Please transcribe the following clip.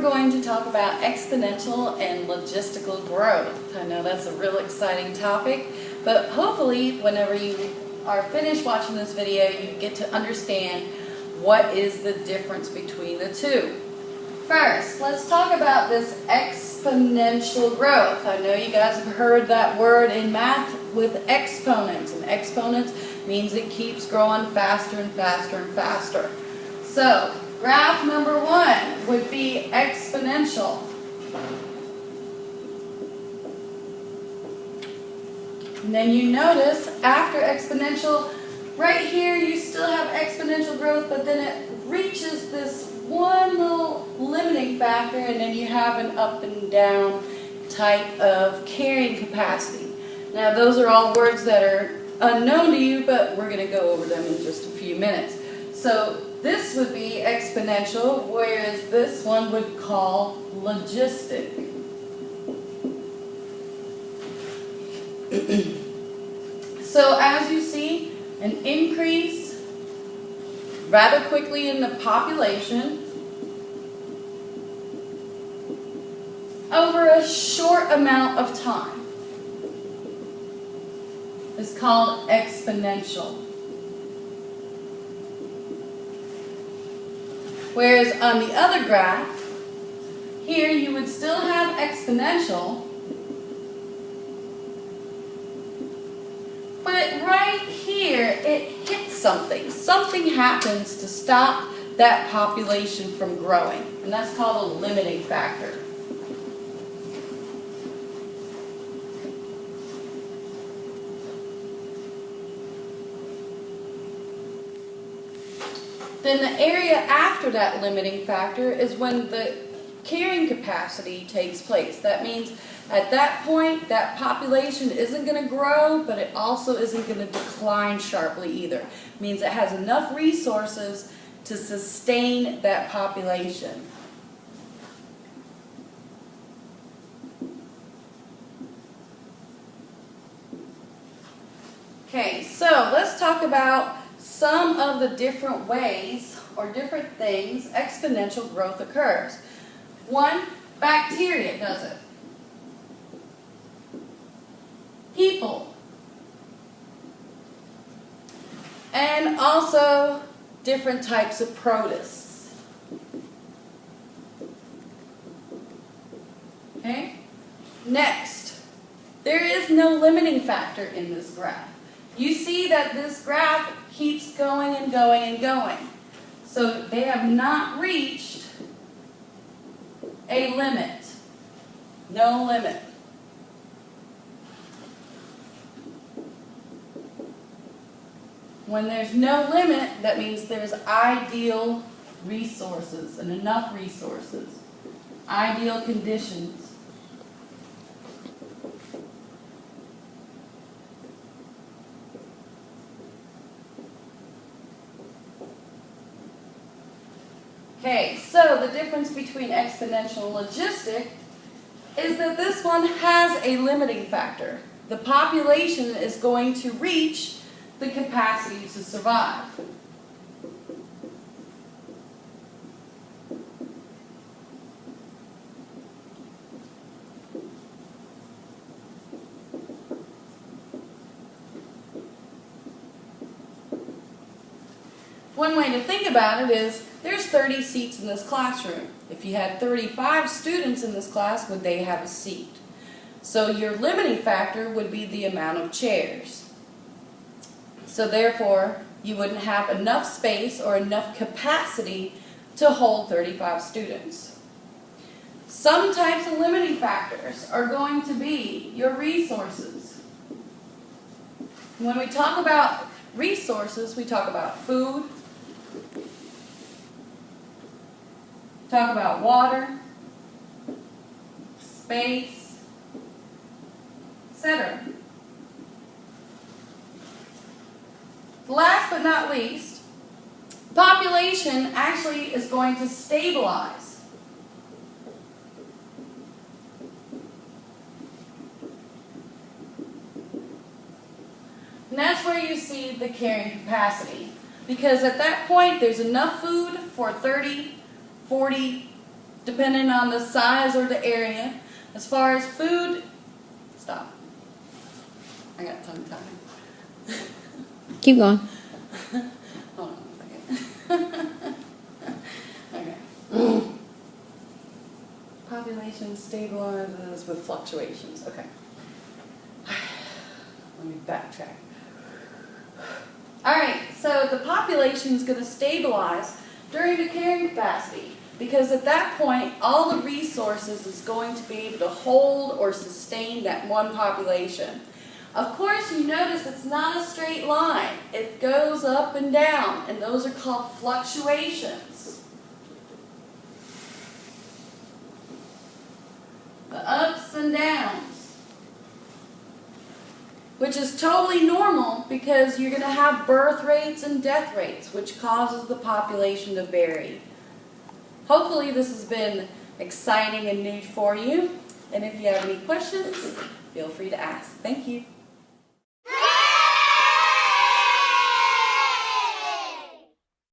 going to talk about exponential and logistical growth. I know that's a real exciting topic, but hopefully whenever you are finished watching this video, you get to understand what is the difference between the two. First, let's talk about this exponential growth. I know you guys have heard that word in math with exponents, and exponents means it keeps growing faster and faster and faster. So, graph number 1 would be exponential. And then you notice after exponential, right here you still have exponential growth, but then it reaches this one little limiting factor, and then you have an up and down type of carrying capacity. Now those are all words that are unknown to you, but we're going to go over them in just a few minutes. So this would be exponential, whereas this one would call logistic. So as you see, an increase rather quickly in the population over a short amount of time is called exponential. Whereas on the other graph, here you would still have exponential, but right here it hits something. Something happens to stop that population from growing, and that's called a limiting factor. Then the area after that limiting factor is when the carrying capacity takes place. That means at that point, that population isn't going to grow, but it also isn't going to decline sharply either. It means it has enough resources to sustain that population. Okay, so let's talk about some of the different ways or different things exponential growth occurs. One, bacteria does it. People. And also different types of protists. Okay? Next, there is no limiting factor in this graph. You see that this graph keeps going and going and going. So they have not reached a limit. No limit. When there's no limit, that means there's ideal resources and enough resources. Ideal conditions. Okay, so the difference between exponential and logistic is that this one has a limiting factor. The population is going to reach the capacity to survive. One way to think about it is there's 30 seats in this classroom. If you had 35 students in this class, would they have a seat? So your limiting factor would be the amount of chairs. So therefore, you wouldn't have enough space or enough capacity to hold 35 students. Some types of limiting factors are going to be your resources. When we talk about resources, we talk about food, talk about water, space, etc. Last but not least, population actually is going to stabilize. And that's where you see the carrying capacity. Because at that point, there's enough food for 30, 40 depending on the size or the area. As far as food, stop. I got tongue tied. Keep going. Hold on a second. Okay. Population stabilizes with fluctuations. Okay. Let me backtrack. Alright, so the population is going to stabilize during the carrying capacity, because at that point all the resources is going to be able to hold or sustain that one population. Of course, you notice it's not a straight line. It goes up and down, and those are called fluctuations. The ups and downs, which is totally normal because you're going to have birth rates and death rates, which causes the population to vary. Hopefully this has been exciting and new for you, and if you have any questions, feel free to ask. Thank you.